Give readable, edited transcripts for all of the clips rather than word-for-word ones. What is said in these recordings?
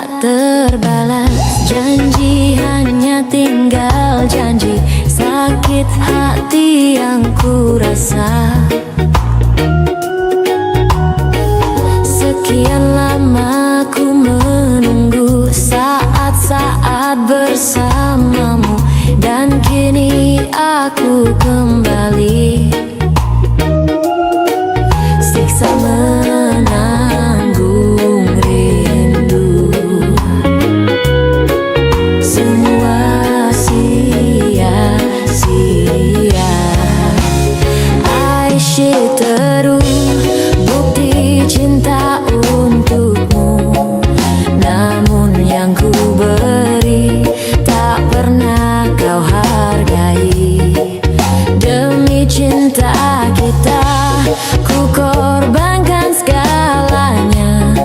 tak terbalas. Janji hanya tinggal janji, sakit hati yang ku rasa. Sekian lama ku menunggu saat-saat bersamamu, dan kini aku kembali. Siksa menanggung rindu, semua sia-sia. Aisyah terus bukti cinta untukmu, namun yang ku beri tak pernah kau hargai. Demi cinta kita ku korbankan segalanya.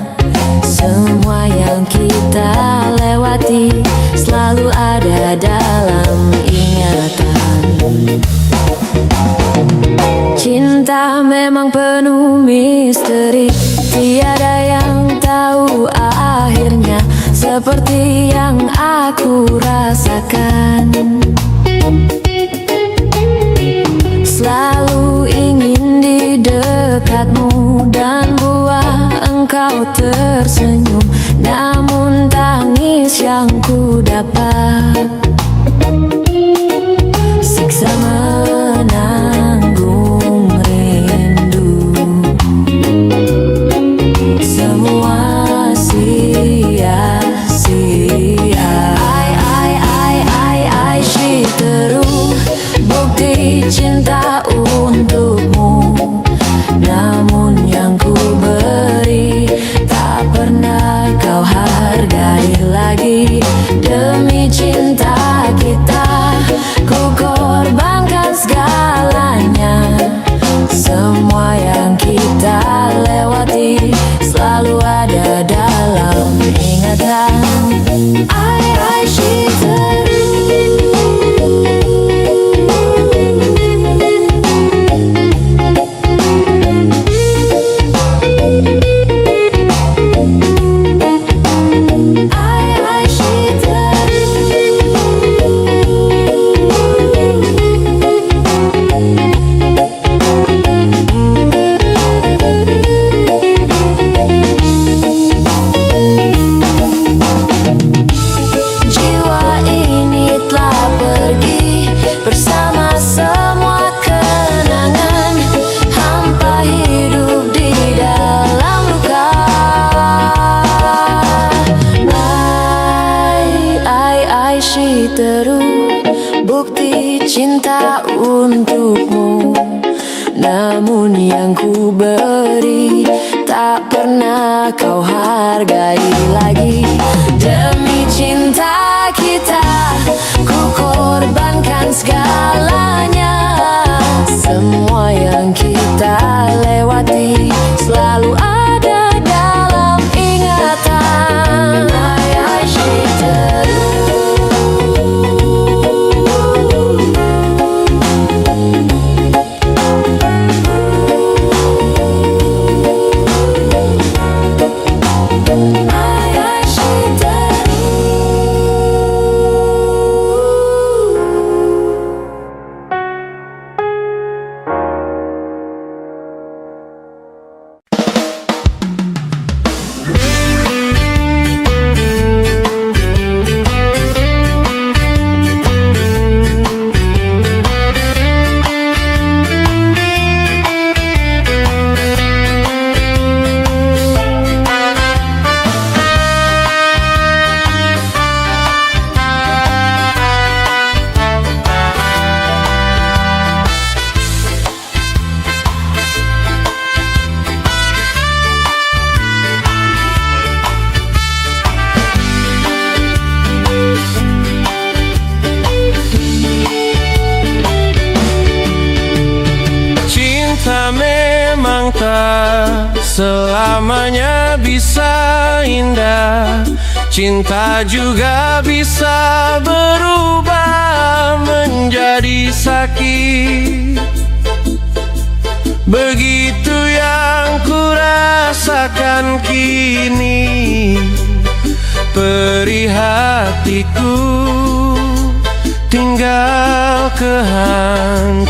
Semua yang kita lewati selalu ada dalam ingatan. Cinta memang penuh misteri, tiada yang tahu akhirnya. Seperti yang aku rasakan, selalu ingin di dekatmu dan buat engkau tersenyum, namun tangis yang ku dapat. Siksa menanggung rindu, semua sia-sia. Aisyah terus bukti cinta untukmu, namun yang ku beri tak pernah kau hargai lagi. Demi cinta kita ku korbankan segalanya. Semua yang kita lewati selalu ada dalam ingatan. Aisyah terus. Terus bukti cinta untukmu, namun yang ku beri tak pernah kau hargai lagi. Demi cinta kita ku korbankan segalanya. Semua yang kita lewati selalu ada dalam ingatan. Aisyah terus. memang tak selamanya bisa indah. Cinta juga bisa berubah menjadi sakit. Begitu yang ku rasakan kini. perih hatiku, tinggal kehancuran.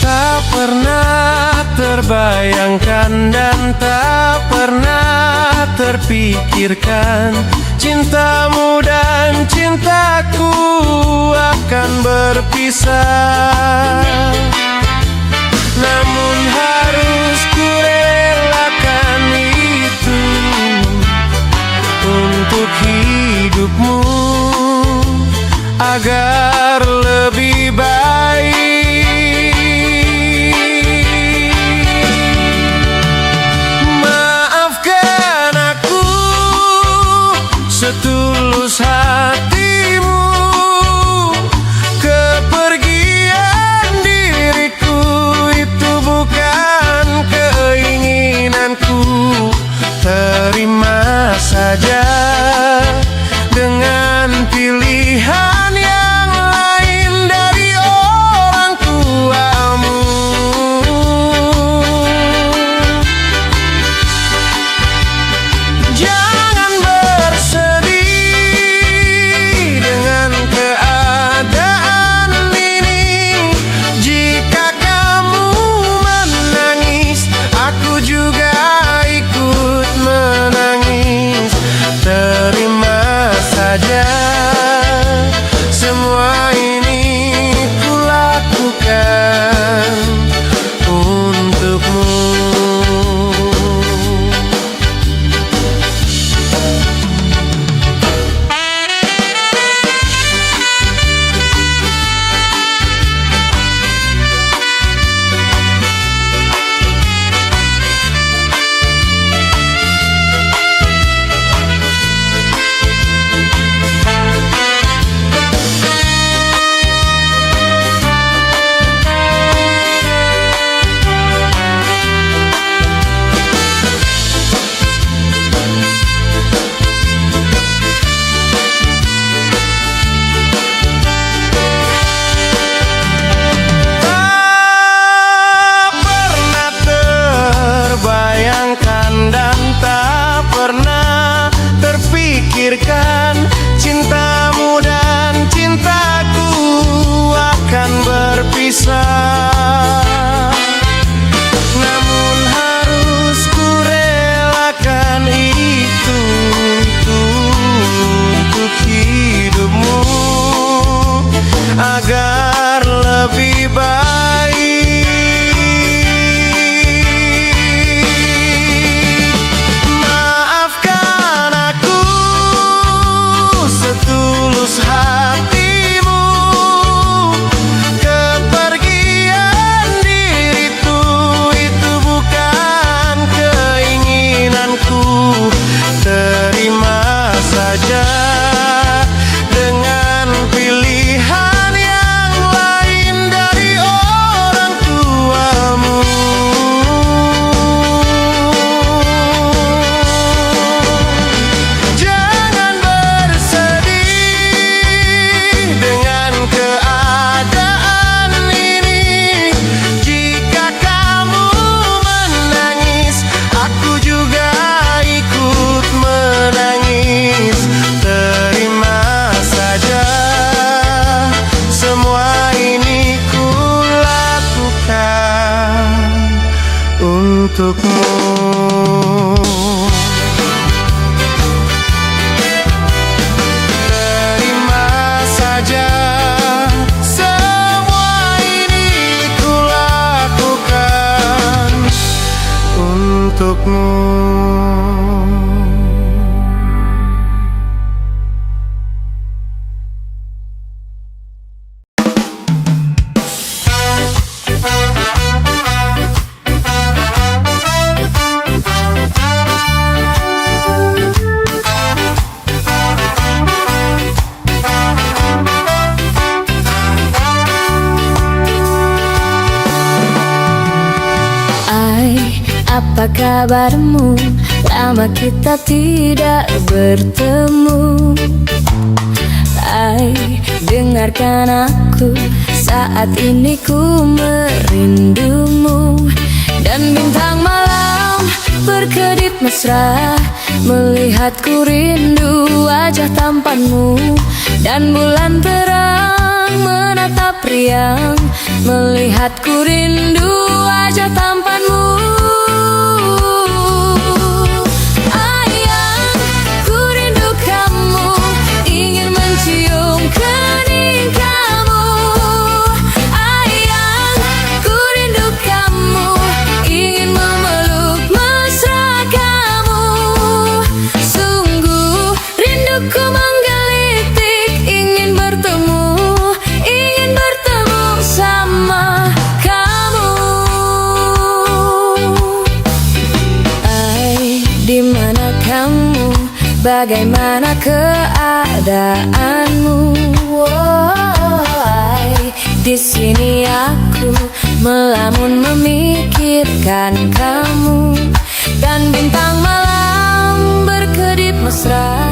Tak pernah terbayangkan dan tak pernah terpikirkan cintamu dan cintaku akan berpisah. Namun harus kurelakan itu untuk hidupmu agar lebih baik. Maafkan aku setulus hatimu, kepergian diriku itu bukan keinginanku. Terima saja dengan pilihan yang lain dari orang tuamu. Jangan bersedih dengan keadaan ini. Jika kamu menangis, aku juga ikut menangis. Terima saja semua ini kulakukan untukmu. Dan tak pernah terpikirkan cintamu dan cintaku akan berpisah. Namun harus kurelakan itu untuk hidupmu agar lebih baik. Hatimu, kepergian diriku itu bukan keinginanku. Terima saja dengan pilihan yang lain dari orang tuamu. Jangan bersedih dengan keadaan ini. Jika kamu menangis, aku juga ikut menangis. Terima saja semua ini kulakukan untukmu. Untukmu. Apa kabarmu? Lama kita tidak bertemu. Hai, dengarkan aku, saat ini ku merindumu. Dan bintang malam berkedip mesra, melihatku rindu wajah tampanmu. Dan bulan terang menatap riang, melihatku rindu wajah tampanmu. Ayang, ku rindu kamu, ingin mencium kening kamu. Ayang, ku rindu kamu, ingin memeluk mesra kamu. Sungguh rinduku menggelitik, ingin bertemu sama kamu. Ay, di mana kamu? Bagaimana keadaanmu? Ay, di sini aku melamun memikirkan kamu. Dan bintang malam berkedip mesra,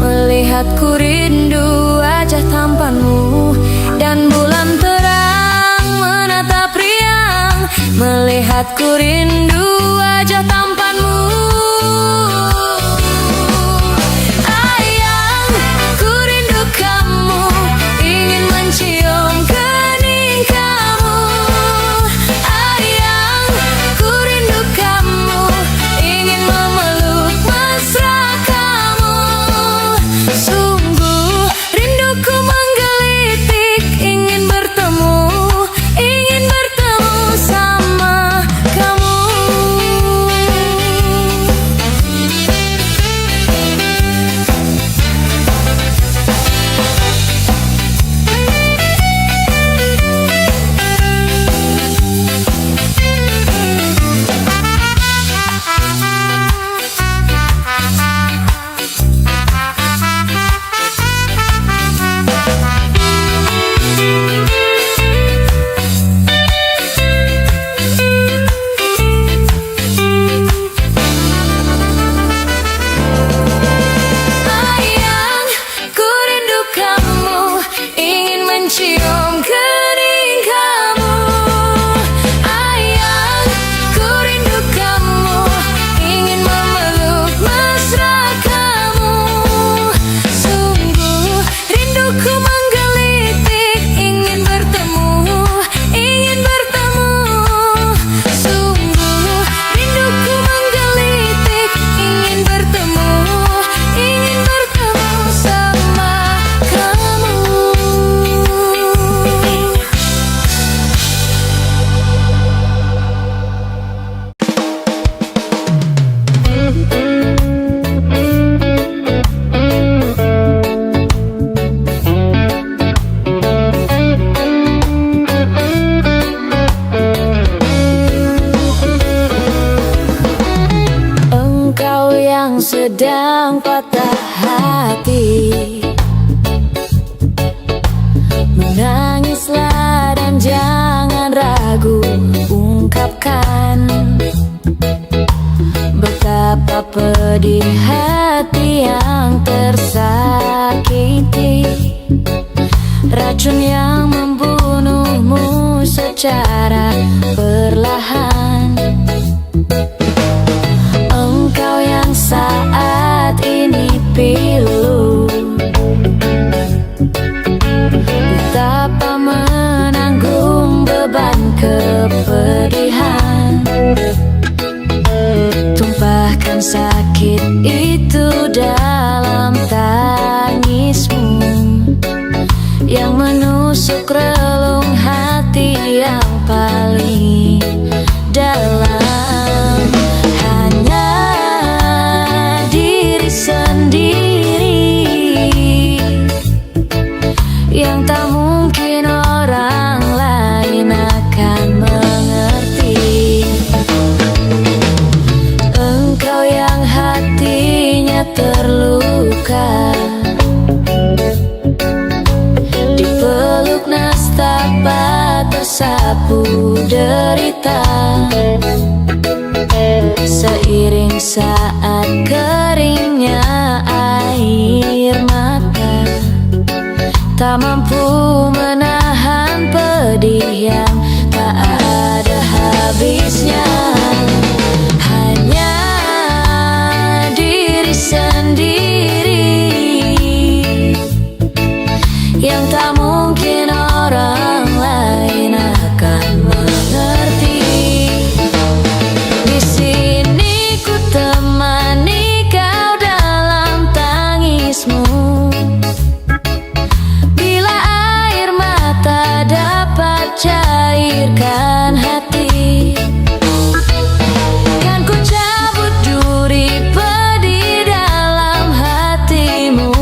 melihatku rindu wajah tampanmu. Dan bulan terang menatap riang, melihatku rindu wajah tampanmu. Ayang, ku rindu kamu, ingin mencium kening kamu. Ayang, ku rindu kamu, ingin memeluk mesra kamu. Sungguh rinduku menggelitik, ingin bertemu sama kamu. Ayang, ku rindu kamu, ingin mencium kening kamu. Ayang, ku rindu kamu, ingin memeluk mesra kamu. Sungguh rinduku menggelitik, ingin bertemu. Sungguh rinduku menggelitik, ingin bertemu sama kamu. Engkau yang sedang patah hati, menangislah dan jangan ragu ungkapkan betapa pedih hati yang tersakiti. Racun yang membunuhmu secara perlahan. Engkau yang saat ini pilu, betapa menanggung beban kepedihan. Tumpahkan sakit itu dalam tangismu yang menusuk relung hati yang paling dalam. Hanya diri sendiri yang tak mungkin orang lain akan mengerti. Engkau yang hatinya terluka, dipeluk nestapa tersapu derita. Seiring saat keringnya air mata, tak mampu menahan pedih yang tak ada habisnya. Hanya yang tak mungkin orang lain akan mengerti. Di sini ku temani kau dalam tangismu, bila air mata dapat cairkan hati. Kan ku cabut duri pedih dalam hatimu,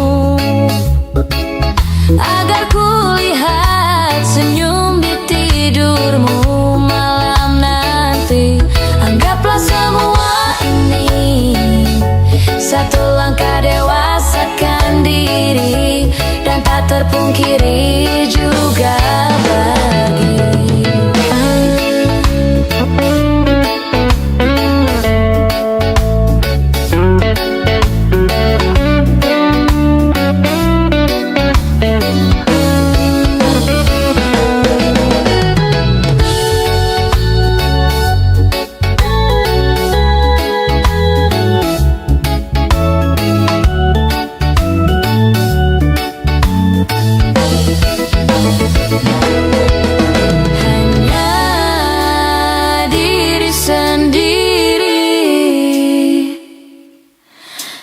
agar ku lihat senyum di tidurmu malam nanti. Anggaplah semua ini satu langkah dewasakan diri, dan tak terpungkiri juga bagi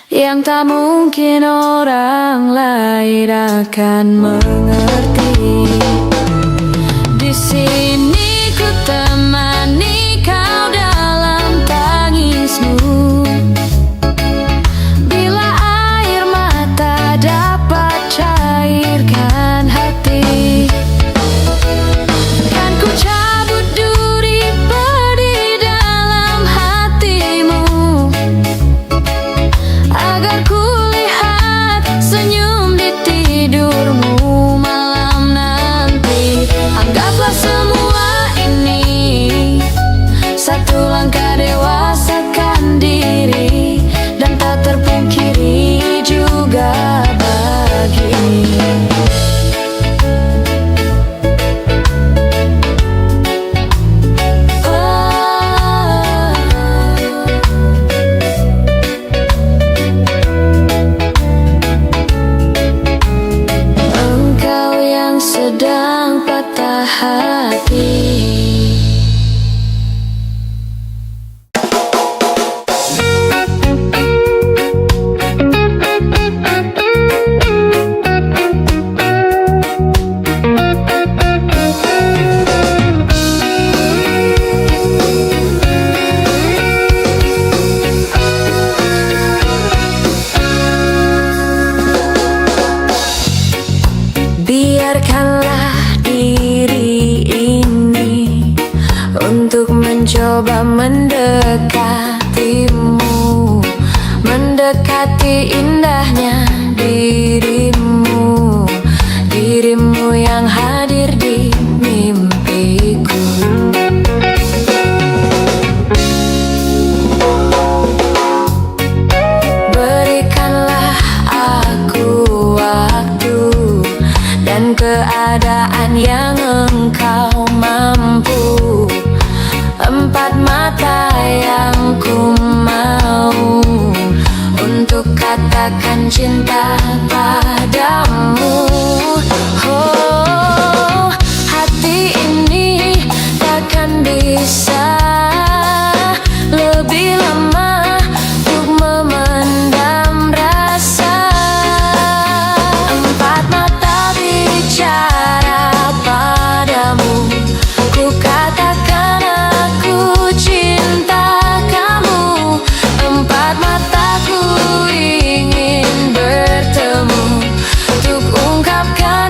yang tak mungkin orang lain akan mengerti. Di sini ku temani kau dalam tangismu, bila air mata dapat cairkan hati. Kan ku cabut duri pedih dalam hatimu, agar ku lihat senyum di tidurmu malam nanti. Anggaplah semua ini satu langkah dewasakan diri, dan tak terpungkiri juga bagi engkau yang sedang patah hati. Biarkanlah diri ini untuk mencoba mendekatimu, mendekati indahnya dirimu, dirimu yang hadir di mimpiku. Berikanlah aku waktu dan keadaan yang engkau mampu, empat mata yang ku mau untuk katakan cinta padamu. Oh, hati ini takkan bisa lebih lama untuk memendam rasa. Empat mata bicara padamu, ku katakan aku cinta kamu. Empat mataku ingin bertemu untuk ungkapkan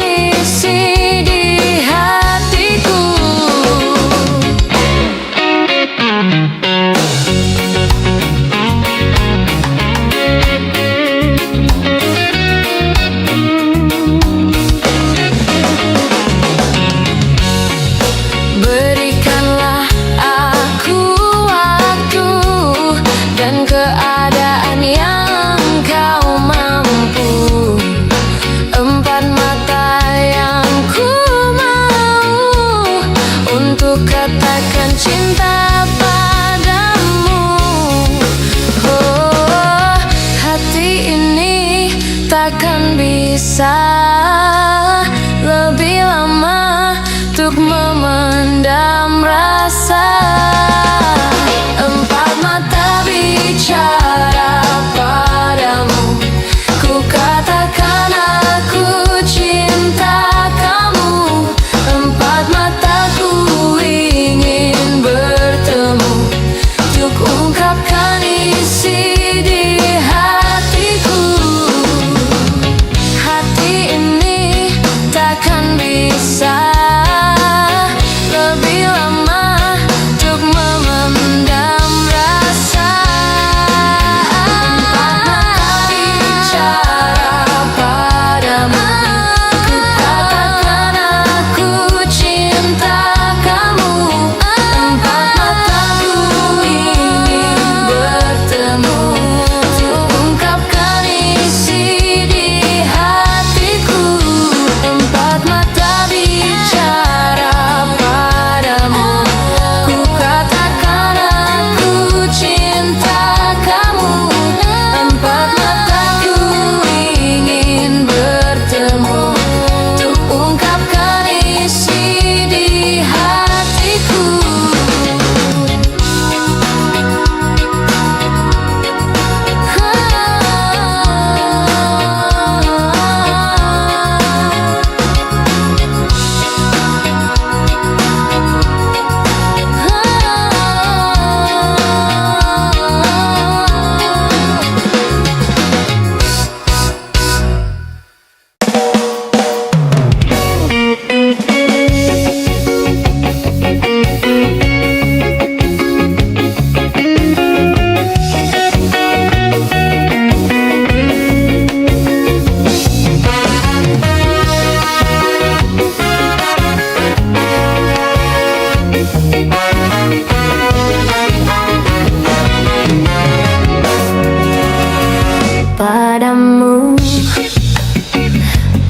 padamu,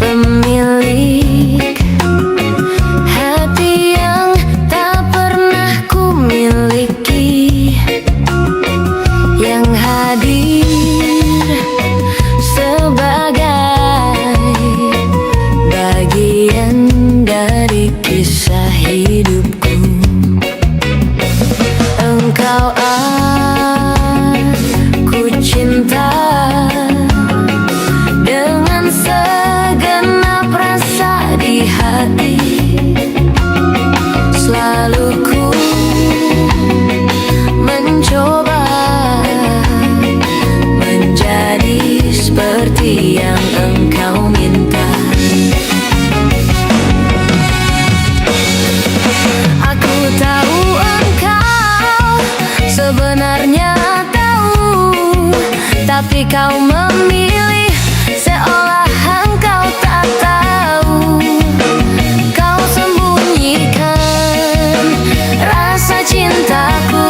pemilik hati yang tak pernah ku miliki, yang hadir sebagai bagian dari kisah hidupku. Engkau aku cinta dengan segenap rasa di hati. Selalu ku mencoba menjadi seperti yang engkau minta. Aku tahu engkau sebenarnya tahu, tapi kau memilih seolah engkau tak tahu. Kau sembunyikan rasa cintaku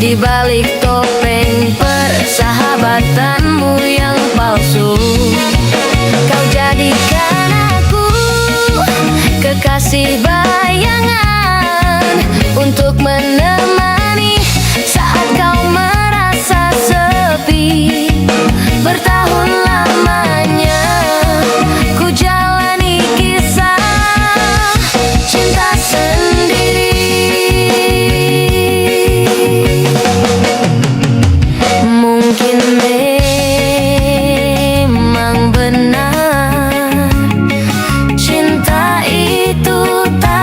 di balik topeng persahabatanmu yang palsu. Kau jadikan aku kekasih bayangan untuk menemani saat kau merasa sepi. Bertahun lamanya ku jalani kisah cinta sendiri. Mungkin memang benar cinta itu tak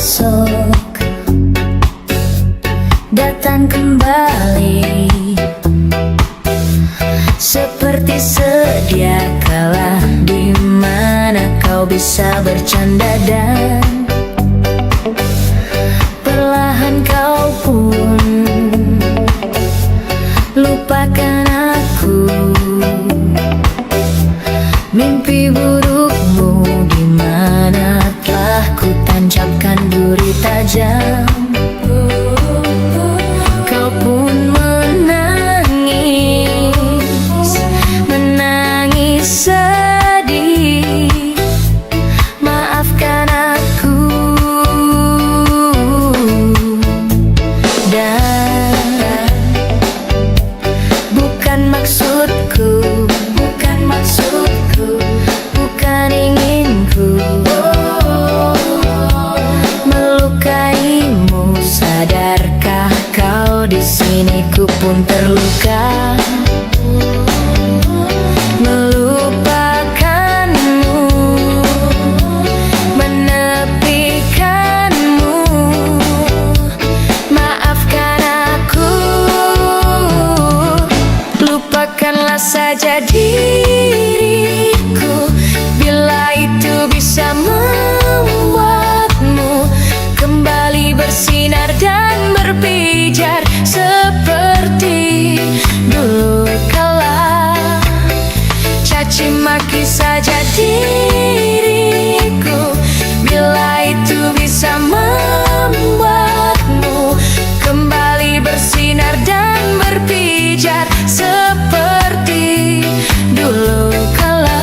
esok datang kembali seperti sedia kala, di mana kau bisa bercanda dan perlahan kau pun lupakan aku. Mimpi burukmu di mana telah ku tancapkan duri tajam. Kau pun menangis, menangis sedih. Maafkan aku. Dan bukan maksudku, bukan maksudku, bukan inginku melukaimu. Sadarkah kau di sini ku pun terluka, melupakanmu, menepikanmu. Maafkan aku, lupakanlah saja diriku, bila itu bisa membuatmu kembali bersinar dan berpijar seperti dulu kala. Caci maki saja diriku, bila itu bisa membuatmu kembali bersinar dan berpijar seperti dulu kala.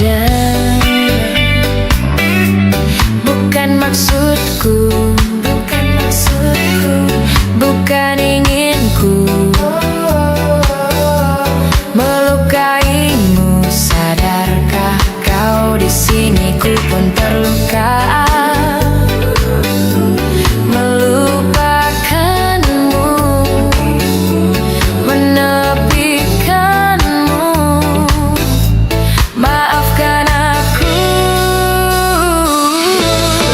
Dan bukan maksudku, bukan maksudku, bukan inginku melukaimu. Sadarkah kau di sini ku pun terluka, melupakanmu, menepikanmu. Maafkan aku,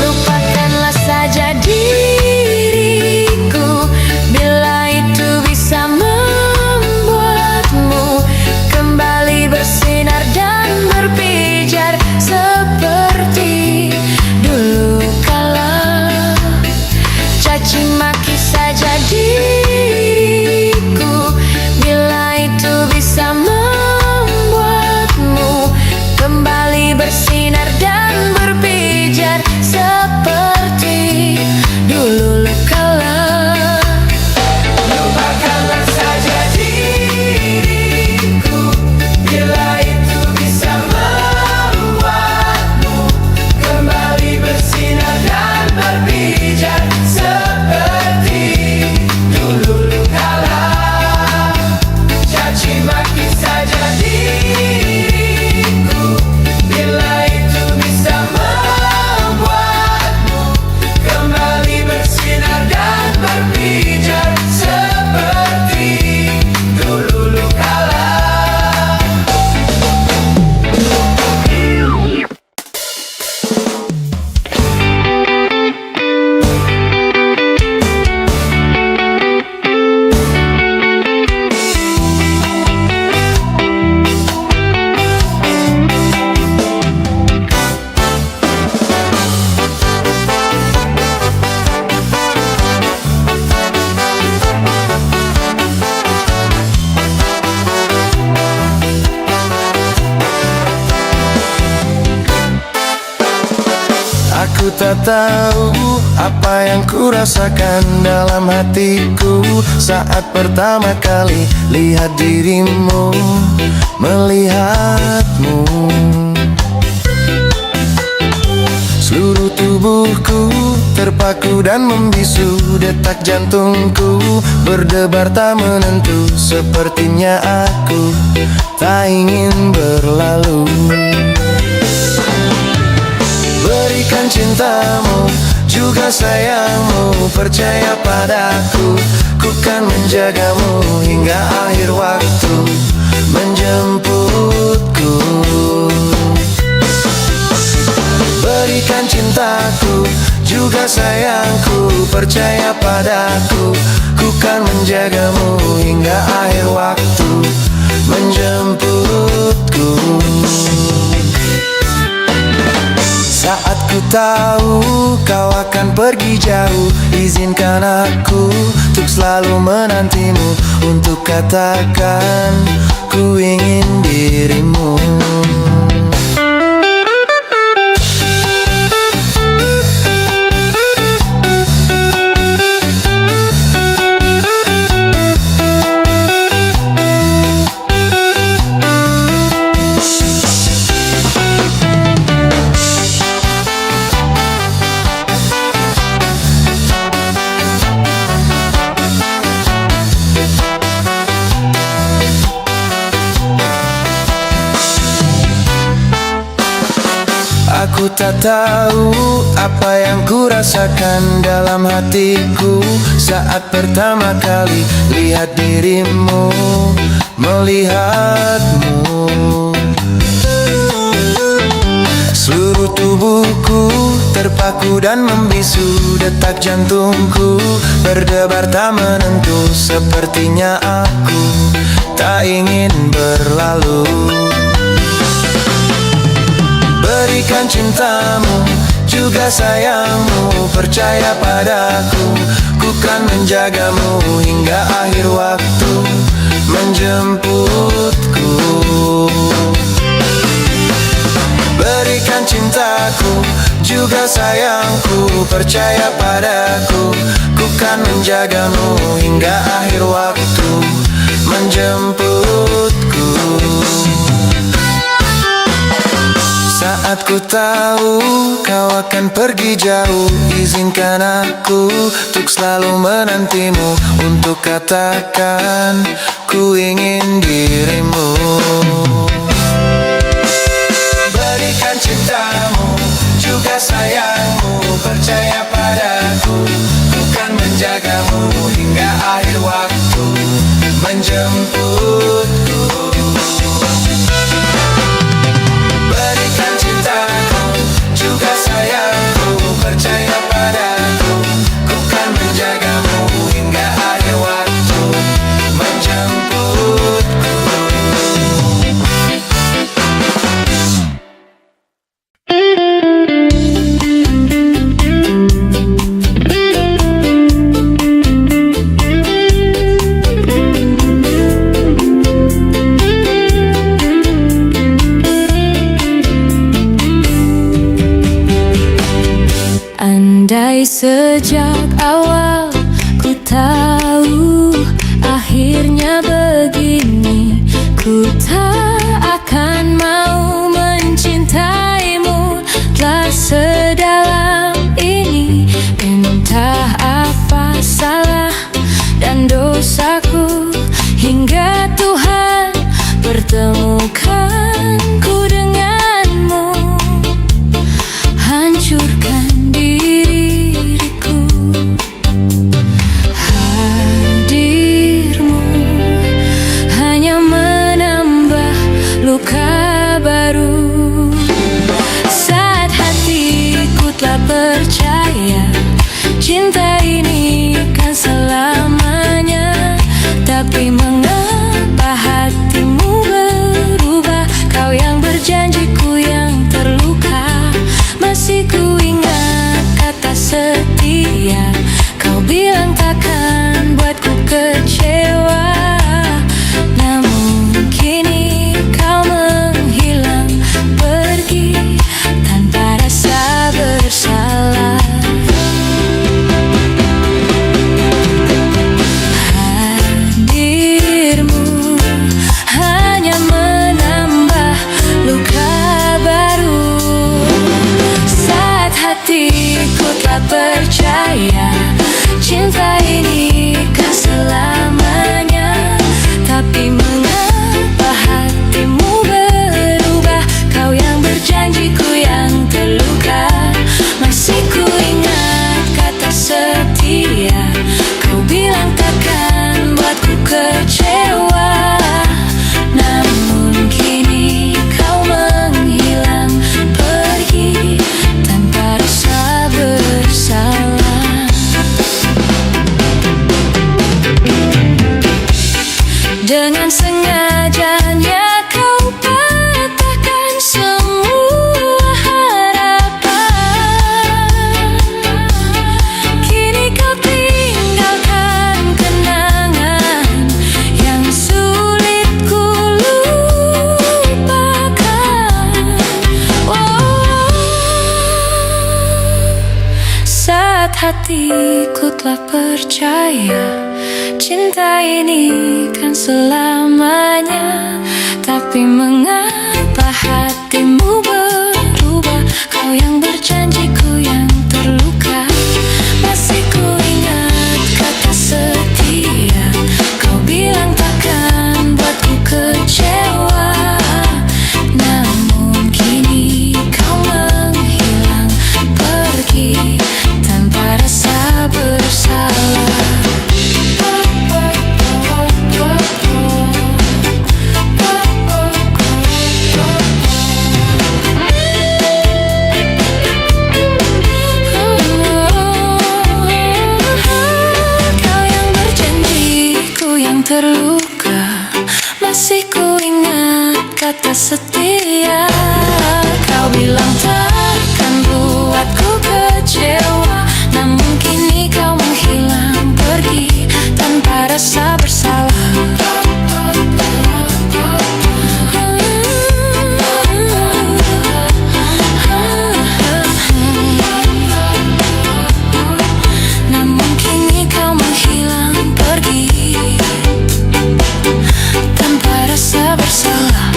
lupakanlah saja diriku, bila itu bisa membuatmu kembali bersinar dan berpijar seperti dulu kala. Caci maki saja diriku, bila itu bisa membuatmu kembali bersinar dan berpijar seperti dulu kala. Lupakanlah saja diriku, bila itu bisa membuatmu kembali bersinar dan berpijar seperti dulu kala. Caci maki saja diriku, bila itu bisa membuatmu kembali bersinar dan berpijar seperti dulu kala. Aku tak tahu apa yang ku rasakan dalam hatiku saat pertama kali lihat dirimu, melihatmu. Seluruh tubuhku terpaku dan membisu, detak jantungku berdebar tak menentu. Sepertinya aku tak ingin berlalu. Berikan cintamu, juga sayangmu, percaya padaku, ku kan menjagamu hingga akhir waktu, menjemput menjagamu hingga akhir waktu menjemputku. Saat ku tahu kau akan pergi jauh, izinkan aku untuk selalu menantimu, untuk katakan ku ingin dirimu. Aku tak tahu apa yang ku rasakan dalam hatiku saat pertama kali lihat dirimu, melihatmu. Seluruh tubuhku terpaku dan membisu, detak jantungku berdebar tak menentu. Sepertinya aku tak ingin berlalu. Berikan cintamu, juga sayangmu, percaya padaku, ku kan menjagamu hingga akhir waktu menjemputku. Berikan cintaku, juga sayangku, percaya padaku, ku kan menjagamu hingga akhir waktu menjemputku. Saat ku tahu kau akan pergi jauh, izinkan aku untuk selalu menantimu, untuk katakan ku ingin dirimu. Berikan cintamu, juga sayangmu, percaya padaku, ku kan menjagamu hingga akhir waktu menjemputku. Berikan cintaku, juga sayangku, percaya padaku, ku kan menjagamu hingga akhir waktu menjemputku. Andai sejak awal ku tahu akhirnya begini, ku tak akan mau mencintaimu telah sedalam ini. Entah apa salah dan dosaku hingga Tuhan pertemukanku denganmu, hancurkan diriku. Dengan sengajanya kau patahkan semua harapan. Kini kau tinggalkan kenangan yang sulit ku lupakan. Oh, saat hatiku telah percaya cinta ini kan selamanya, tapi mengapa hatimu berubah? Kau yang berjanji, ku yang terluka. Masih ku ingat kata setia, kau bilang takkan buatku kecewa. Namun kini kau menghilang pergi tanpa rasa bersalah. Terluka, masih ku ingat kata setia. Kau bilang takkan buatku kecewa, namun kini kau menghilang pergi tanpa rasa bersalah. Namun kini kau menghilang pergi tanpa rasa bersalah.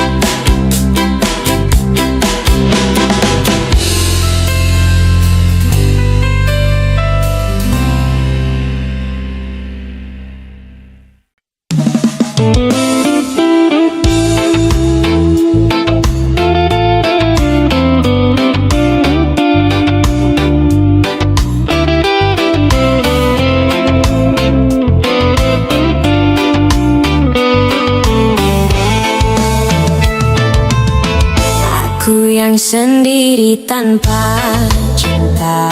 Aku yang sendiri tanpa cinta,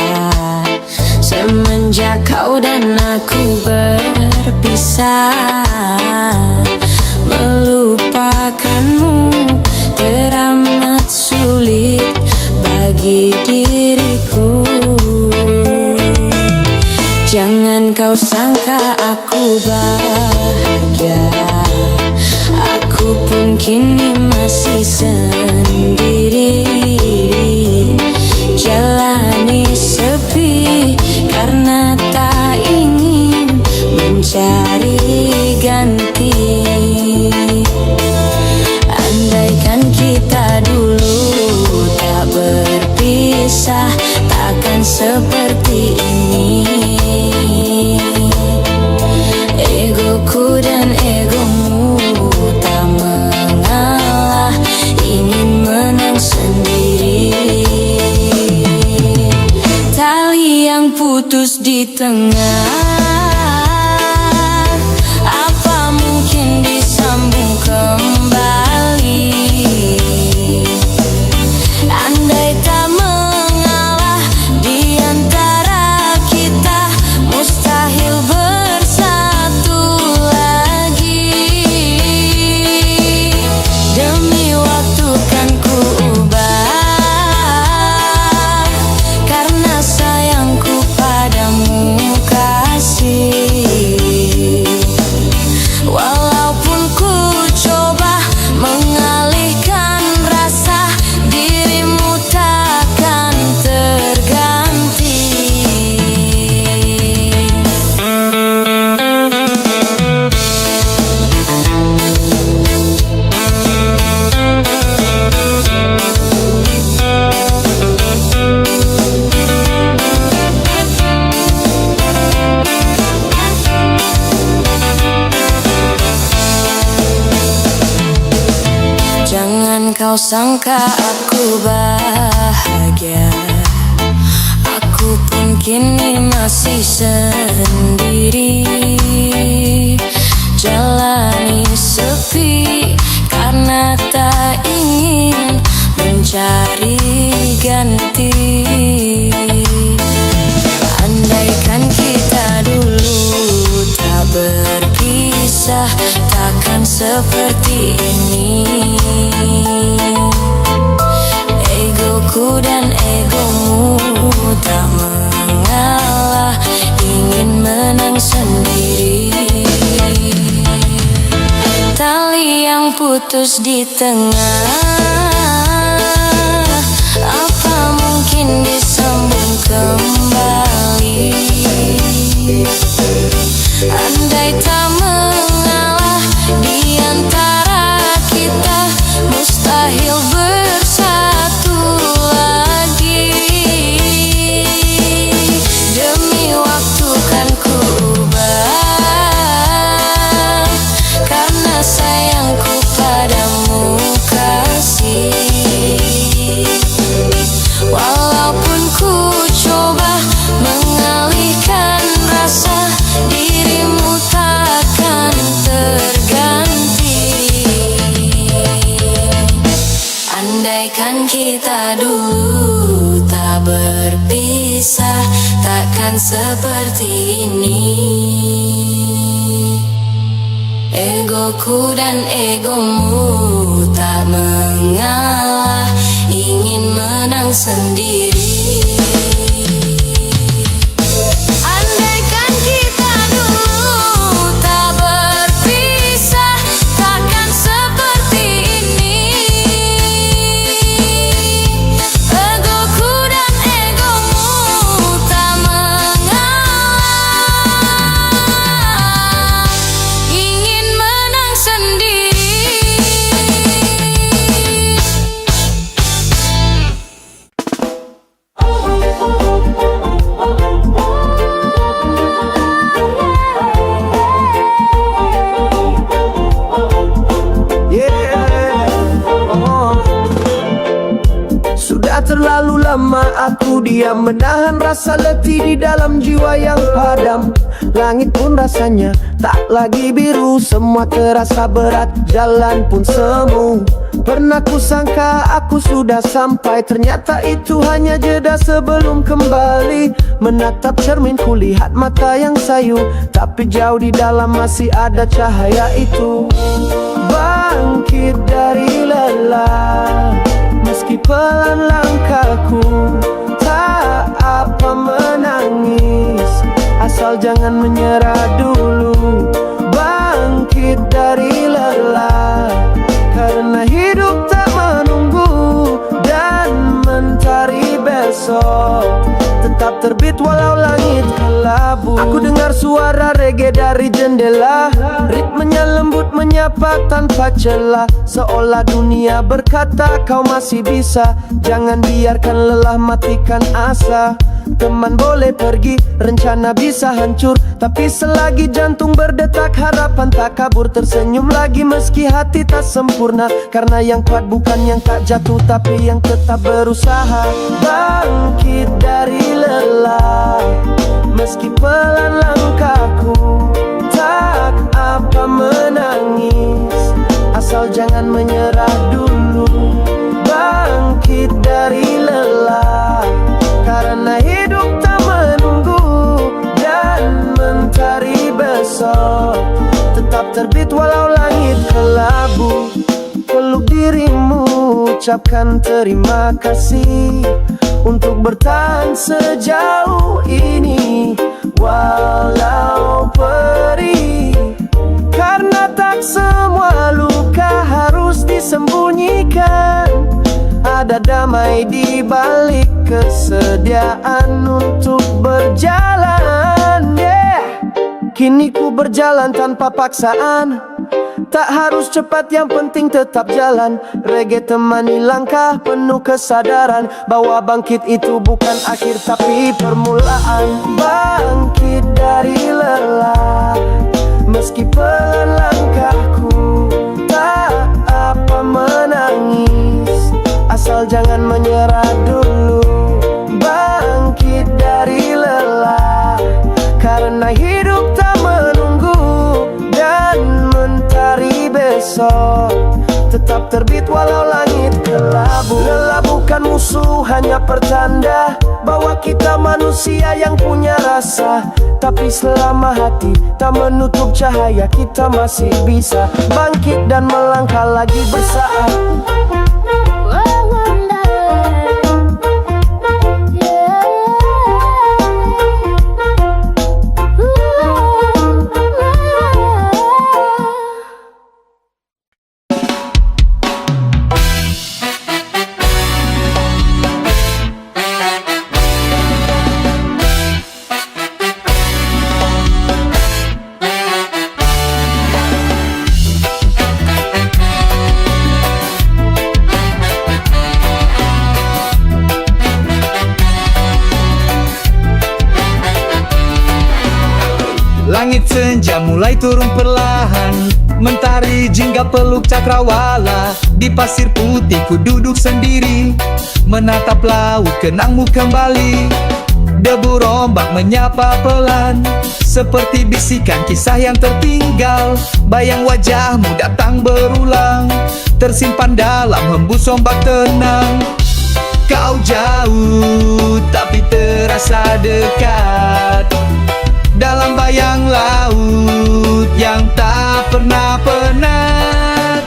semenjak kau dan aku berpisah. Melupakanmu teramat sulit bagi diriku. Jangan kau sangka aku bahagia, aku pun kini masih sendiri. Jalani sepi karena tak ingin mencari ganti. Andaikan kita dulu tak berpisah, takkan seperti ini. Egoku dan egomu tak mengalah, ingin menang sendiri. Tali yang putus di tengah, apa mungkin disambung kembali? Andai tak mengalah di antara kita, mustahil bersatu lagi. Demi waktu kan ku ubah, karena sayangku padamu kasih. Walaupun ku coba mengalihkan rasa, dirimu takkan terganti. Jangan kau sangka aku bahagia, aku pun kini masih sendiri. Jalani sepi karena tak ingin mencari ganti. Andaikan kita dulu tak berpisah, takkan seperti ini. Egoku dan egomu tak mengalah, ingin menang sendiri. Tali yang putus di tengah, apa mungkin disambung kembali? Andai tak mengalah di antara kita, mustahil bersatu lagi. Demi waktu kan ku ubah, karena sayangku padamu kasih. Walaupun ku coba mengalihkan rasa, dirimu takkan terganti. Andaikan kita dulu tak berpisah, takkan seperti ini. Egoku dan egomu tak mengalah, ingin menang sendiri. Andaikan kita dulu tak berpisah, takkan seperti ini. Egoku dan egomu tak mengalah, ingin menang sendiri. Sudah terlalu lama aku diam, menahan rasa letih di dalam jiwa yang padam. Langit pun rasanya tak lagi biru, semua terasa berat, jalan pun semu. Pernah kusangka aku sudah sampai, ternyata itu hanya jeda sebelum kembali. Menatap cermin kulihat mata yang sayu, tapi jauh di dalam masih ada cahaya itu. Bangkit dari lelah, meski pelan langkahku, tak apa menangis, asal jangan menyerah dulu. Bangkit dari lelah, karena hidup tak menunggu, dan mentari besok tetap terbit walau langit kelabu. Aku dengar suara reggae dari jendela, ritmenya lembut menyapa tanpa celah, seolah dunia berkata kau masih bisa. Jangan biarkan lelah matikan asa. Teman boleh pergi, rencana bisa hancur, tapi selagi jantung berdetak harapan tak kabur. Tersenyum lagi meski hati tak sempurna, karena yang kuat bukan yang tak jatuh, tapi yang tetap berusaha. Bangkit dari lelah, meski pelan langkahku, tak apa menangis, asal jangan menyerah dulu. Bangkit dari lelah, karena hidup tak menunggu, dan mentari besok tetap terbit walau langit kelabu. Peluk dirimu, ucapkan terima kasih untuk bertahan sejauh ini, walau perih. Karena tak semua luka harus disembunyikan, ada damai di balik kesediaan untuk berjalan. Kini ku berjalan tanpa paksaan, tak harus cepat, yang penting tetap jalan. Reggae temani langkah penuh kesadaran bahwa bangkit itu bukan akhir tapi permulaan. Bangkit dari lelah, meski pelan langkahku, tak apa menangis, asal jangan menyerah dulu. Bangkit dari lelah, karena hidup tak menunggu, dan mentari besok tetap terbit walau langit kelabu. Lelah bukan musuh, hanya pertanda bahwa kita manusia yang punya rasa. Tapi selama hati tak menutup cahaya, kita masih bisa bangkit dan melangkah lagi bersaat. Langit senja mulai turun perlahan, mentari jingga peluk cakrawala. Di pasir putih ku duduk sendiri, menatap laut kenangmu kembali. Debu rombak menyapa pelan, seperti bisikan kisah yang tertinggal. Bayang wajahmu datang berulang, tersimpan dalam hembus ombak tenang. Kau jauh tapi terasa dekat, dalam bayang laut yang tak pernah penat.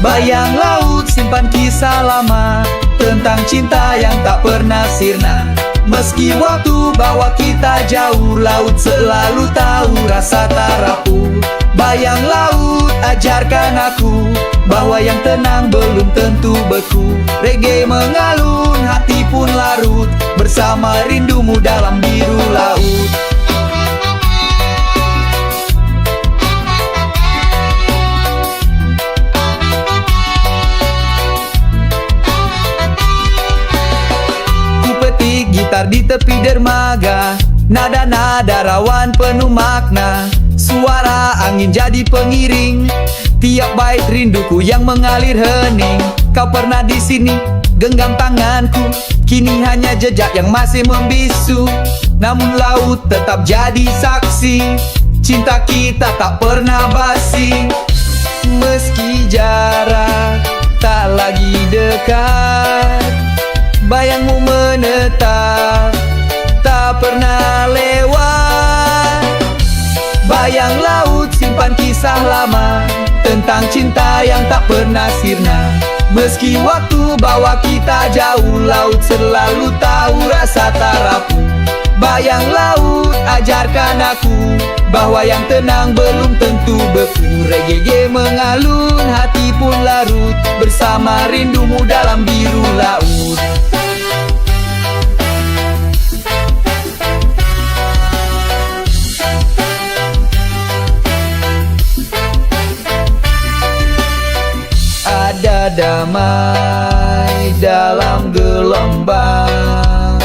Bayang laut simpan kisah lama tentang cinta yang tak pernah sirna. Meski waktu bawa kita jauh, laut selalu tahu rasa tak rapuh. Bayang laut ajarkan aku bahwa yang tenang belum tentu beku. Reggae mengalun, hati pun larut bersama rindumu dalam biru laut. Gitar di tepi dermaga, nada-nada rawan penuh makna. Suara angin jadi pengiring tiap bait rinduku yang mengalir hening. Kau pernah di sini genggam tanganku, kini hanya jejak yang masih membisu. Namun laut tetap jadi saksi, cinta kita tak pernah basi. Meski jarak tak lagi dekat, bayangmu menetap, tak pernah lewat. Bayang laut simpan kisah lama tentang cinta yang tak pernah sirna. Meski waktu bawa kita jauh, laut selalu tahu rasa tak rapuh. Bayang laut ajarkan aku bahwa yang tenang belum tentu beku. Reggae mengalun, hati pun larut bersama rindumu dalam biru laut. Ada damai dalam gelombang,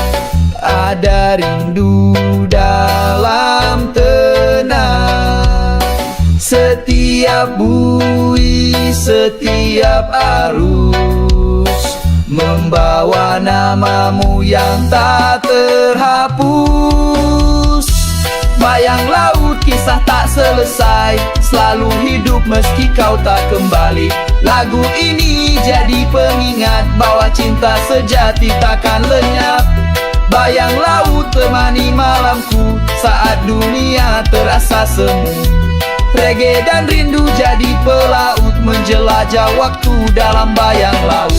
ada rindu dalam tenang. Setiap buih, setiap arus membawa namamu yang tak terhapus. Bayang laut kisah tak selesai, selalu hidup meski kau tak kembali. Lagu ini jadi pengingat bahwa cinta sejati takkan lenyap. Bayang laut temani malamku saat dunia terasa semu. Reggae dan rindu jadi pelaut menjelajah waktu dalam bayang laut.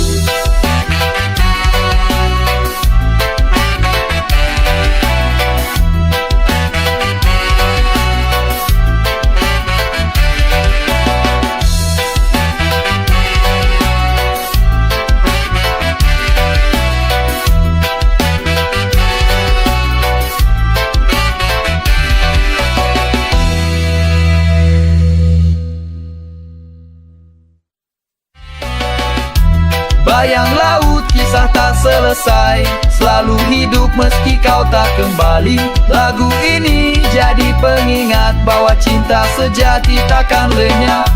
Bayang laut kisah tak selesai, selalu hidup meski kau tak kembali. Lagu ini jadi pengingat bahwa cinta sejati takkan lenyap.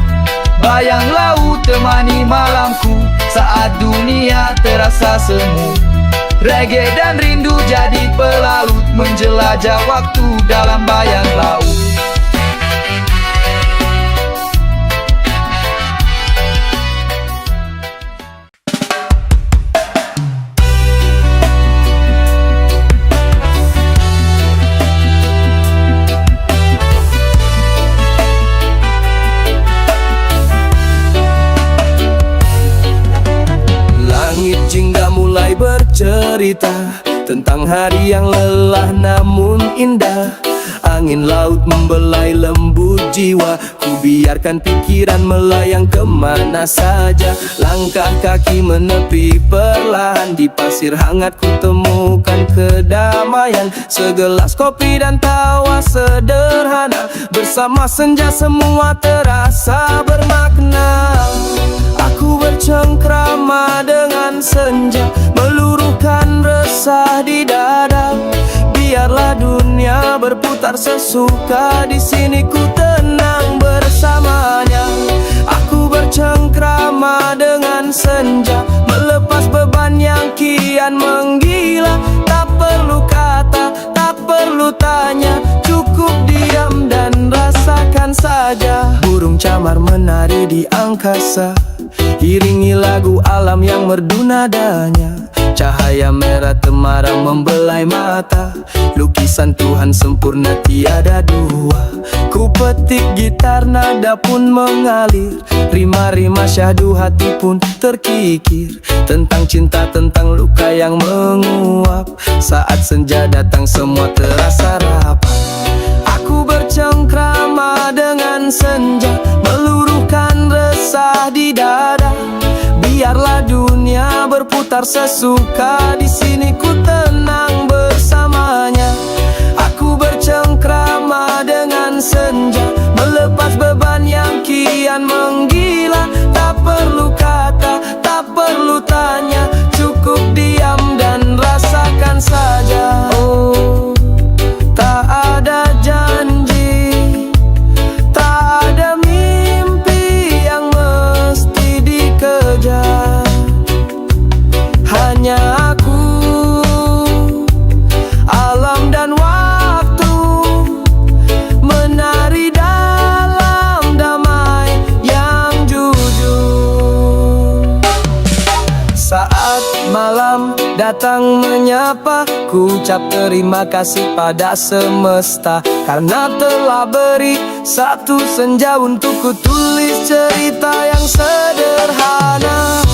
Bayang laut temani malamku saat dunia terasa semu. Reggae dan rindu jadi pelaut menjelajah waktu dalam bayang laut. bercerita tentang hari yang lelah namun indah. Angin laut membelai lembut jiwa, ku biarkan pikiran melayang kemana saja. Langkah kaki menepi perlahan, di pasir hangat ku temukan kedamaian. Segelas kopi dan tawa sederhana, bersama senja semua terasa bermakna. Aku bercengkrama dengan senja, meluruhkan resah di dada. Biarlah dunia berputar sesuka, di sini ku tenang bersamanya. Aku bercengkrama dengan senja, melepas beban yang kian menggila. Tak perlu kata, tak perlu tanya, cukup diam dan rasakan saja. Burung camar menari di angkasa, iringi lagu alam yang merdu nadanya. Cahaya merah temaram membelai mata, lukisan Tuhan sempurna tiada dua. Ku petik gitar nada pun mengalir, rima-rima syahdu hati pun terkikir. Tentang cinta, tentang luka yang menguap, saat senja datang semua terasa rapat. Aku bercengkrama dengan senja, meluruhkan resah di dada. Biarlah dunia berputar sesuka, di sini ku tenang bersamanya. Aku bercengkrama dengan senja, melepas beban yang kian menggila. Tak perlu kata, tak perlu tanya, cukup diam dan rasakan saja. Oh, tak ada janji, tak ada mimpi yang mesti dikejar. Hanya aku, alam dan waktu, menari dalam damai yang jujur. Saat malam datang menyapa, ku ucap terima kasih pada semesta, karena telah beri satu senja untukku tulis cerita yang sederhana.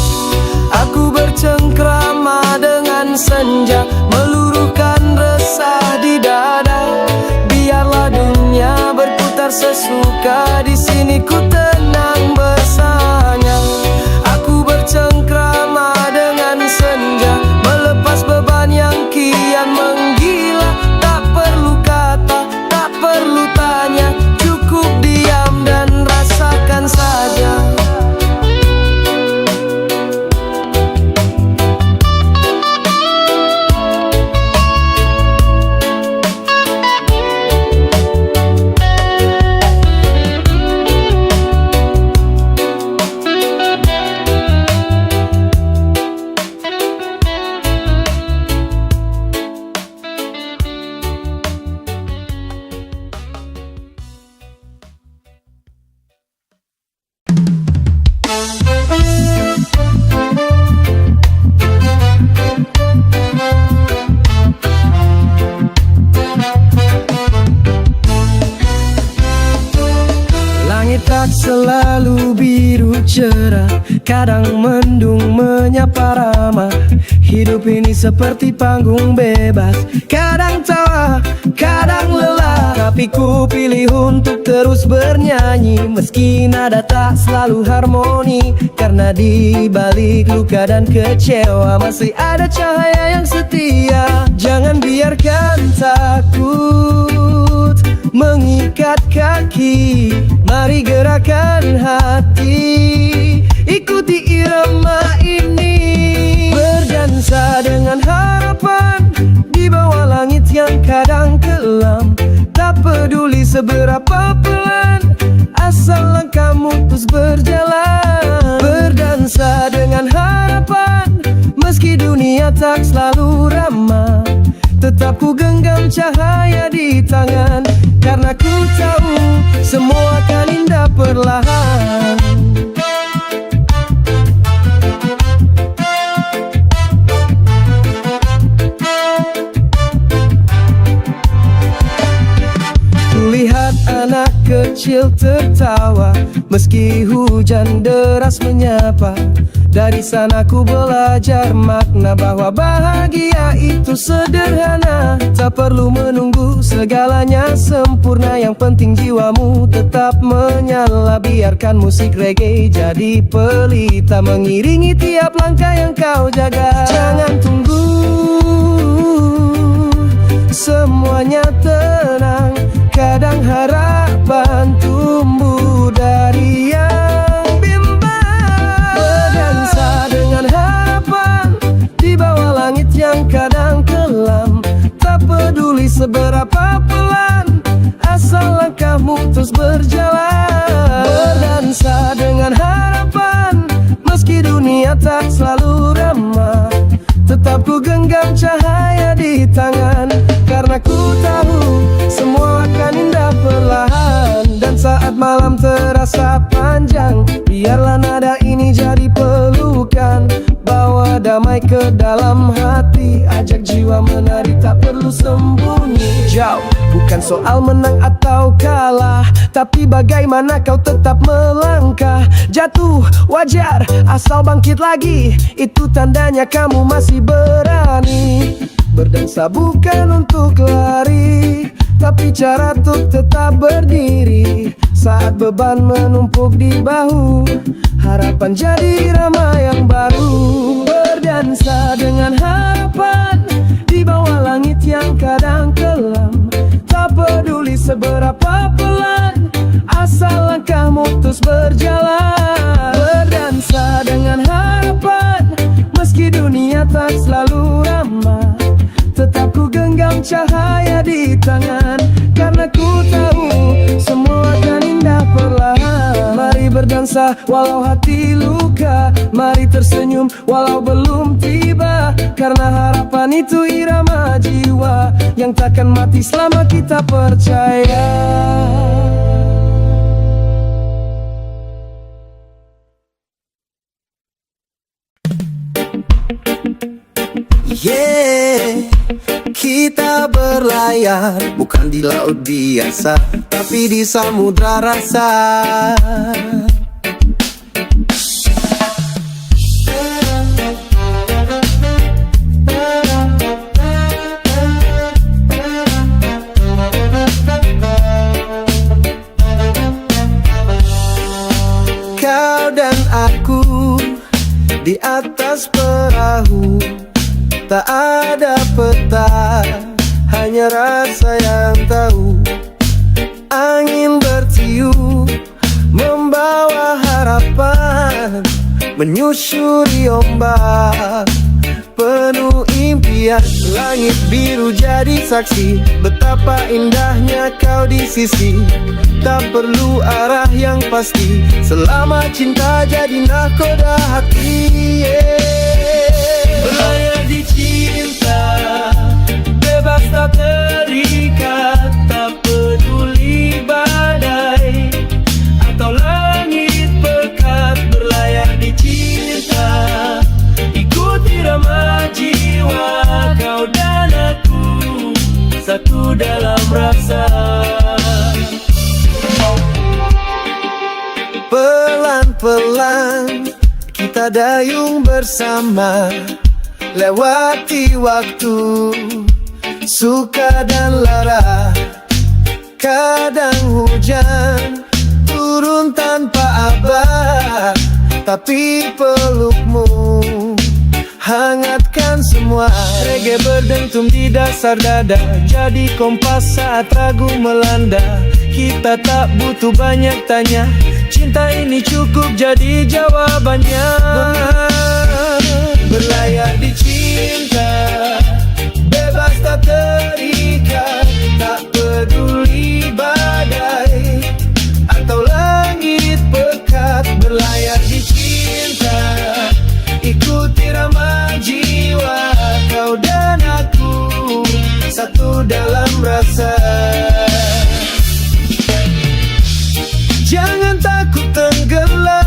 Aku bercengkrama dengan senja, meluruhkan resah di dada. Biarlah dunia berputar sesuka, di sini ku tenang bersanya. Aku bercengkrama dengan senja, melepas beban yang kian menggila. Tak perlu kata, tak perlu tanya, cukup diam dan rasakan saja. Tak selalu biru cerah, kadang mendung menyapa ramah. Hidup ini seperti panggung bebas, kadang tawa, kadang lelah. Tapi ku pilih untuk terus bernyanyi, meski nada tak selalu harmoni. Karena di balik luka dan kecewa, masih ada cahaya yang setia. Jangan biarkan takut mengikat kaki, mari gerakan hati, ikuti irama ini. Berdansa dengan harapan di bawah langit yang kadang kelam. Tak peduli seberapa pelan, asal langkahmu terus berjalan. Berdansa dengan harapan, meski dunia tak selalu ramah. Tetap ku genggam cahaya di tangan, karena ku tahu semua akan indah perlahan. Kulihat anak kecil tertawa, meski hujan deras menyapa. Dari sana ku belajar makna bahwa bahagia itu sederhana. Tak perlu menunggu segalanya sempurna, yang penting jiwamu tetap menyala. Biarkan musik reggae jadi pelita mengiringi tiap langkah yang kau jaga. Jangan tunggu semuanya tenang, kadang harapan tumbuh dari yang bimbang. Berdansa dengan harapan di bawah langit yang kadang kelam. Tak peduli seberapa pelan, asal langkahmu terus berjalan. Berdansa dengan harapan meski dunia tak selalu ramah. Tetap ku genggam cahaya di tangan, karena ku tahu semua akan indah perlahan. Dan saat malam terasa panjang, biarlah nada ini jadi pelukan. Bawa damai ke dalam hati, ajak jiwa menari tak perlu sembunyi. Jauh bukan soal menang atau kalah, tapi bagaimana kau tetap melangkah. Jatuh wajar, asal bangkit lagi, itu tandanya kamu masih berani. Berdansa bukan untuk lari, tapi cara untuk tetap berdiri. Saat beban menumpuk di bahu, harapan jadi irama yang baru. Berdansa dengan harapan di bawah langit yang kadang kelam. Tak peduli seberapa pelan, asal langkahmu terus berjalan. Berdansa dengan harapan meski dunia tak selalu ramah. Tetap ku genggam cahaya di tangan, karena ku tahu semua akan indah perlahan. Mari berdansa walau hati luka, mari tersenyum walau belum tiba. Karena harapan itu irama jiwa yang takkan mati selama kita percaya. Yeah, kita berlayar bukan di laut biasa, tapi di samudra rasa. Kau dan aku di atas perahu, tak ada peta, hanya rasa yang tahu. Angin bertiup membawa harapan, menyusuri ombak penuh impian. Langit biru jadi saksi betapa indahnya kau di sisi. Tak perlu arah yang pasti, selama cinta jadi nahkoda hati. Berlayar di cinta, bebas tak terikat. Tak peduli badai atau langit pekat. Berlayar di cinta, ikuti irama jiwa. Kau dan aku satu dalam rasa. Pelan-pelan kita dayung bersama, lewati waktu suka dan lara. Kadang hujan turun tanpa abah, tapi pelukmu hangatkan semua. Reggae berdentum di dasar dada, jadi kompas saat ragu melanda. Kita tak butuh banyak tanya, cinta ini cukup jadi jawabannya. Berlayar di cinta, bebas tak terikat. Tak peduli badai atau langit pekat. Berlayar di cinta, ikuti irama jiwa. Kau dan aku satu dalam rasa. Jangan takut tenggelam,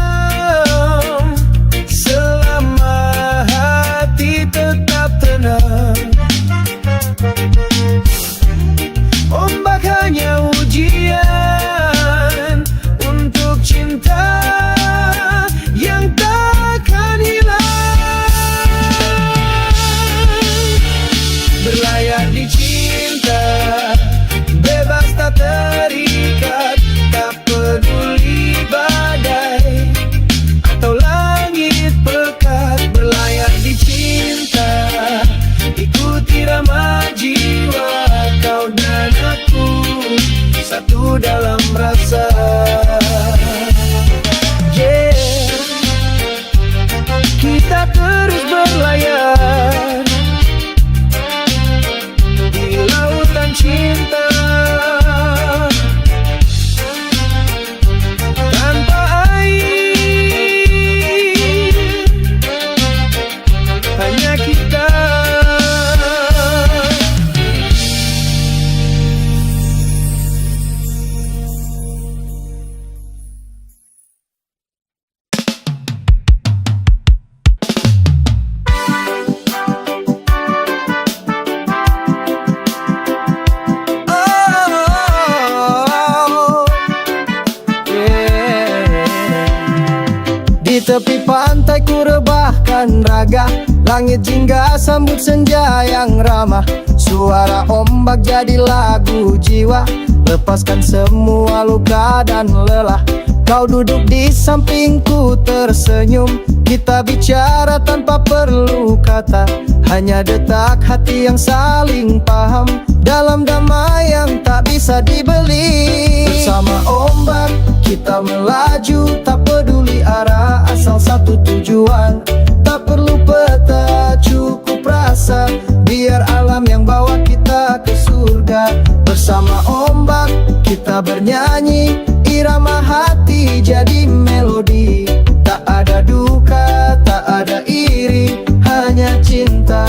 Di tepi pantai ku rebahkan raga, langit jingga sambut senja yang ramah. Suara ombak jadi lagu jiwa, lepaskan semua luka dan lelah. Kau duduk di sampingku tersenyum, kita bicara tanpa perlu kata, hanya detak hati yang saling paham, dalam damai yang tak bisa dibeli. Bersama ombak kita melaju, tak peduli arah, asal satu tujuan. Tak perlu peta, cukup rasa, biar alam yang bawa kita ke surga. Bersama ombak kita bernyanyi, irama hati jadi melodi. Tak ada duka, tak ada iri, hanya cinta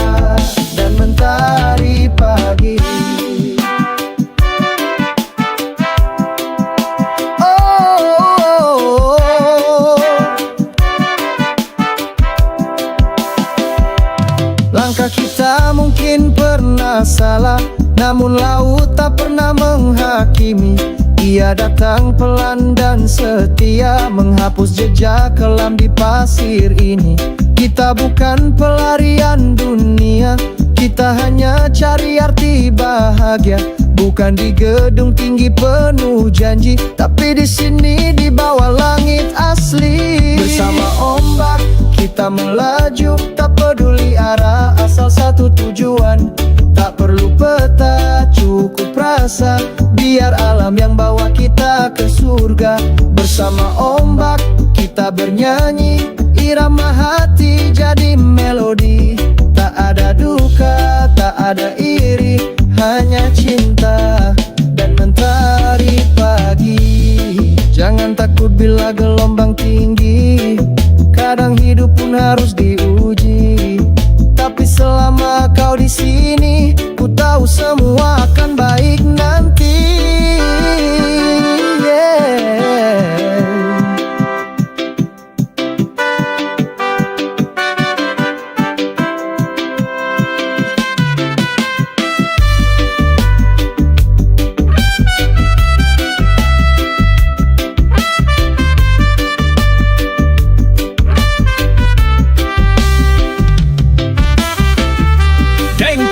dan mentari pagi. Langkah kita mungkin pernah salah, namun laut tak pernah menghakimi. Ia datang pelan dan setia, menghapus jejak kelam di pasir ini. Kita bukan pelarian dunia, kita hanya cari arti bahagia. Bukan di gedung tinggi penuh janji, tapi di sini di bawah langit asli. Bersama ombak kita melaju, tak peduli arah, asal satu tujuan. Tak perlu peta, cukup rasa, biar alam yang bawa kita ke surga. Bersama ombak kita bernyanyi, irama hati jadi melodi. Tak ada duka, tak ada iri, hanya cinta dan mentari pagi. Jangan takut bila gelombang tinggi, kadang hidup pun harus diuji. Tapi selama kau di sini, ku tahu semua akan baik nanti.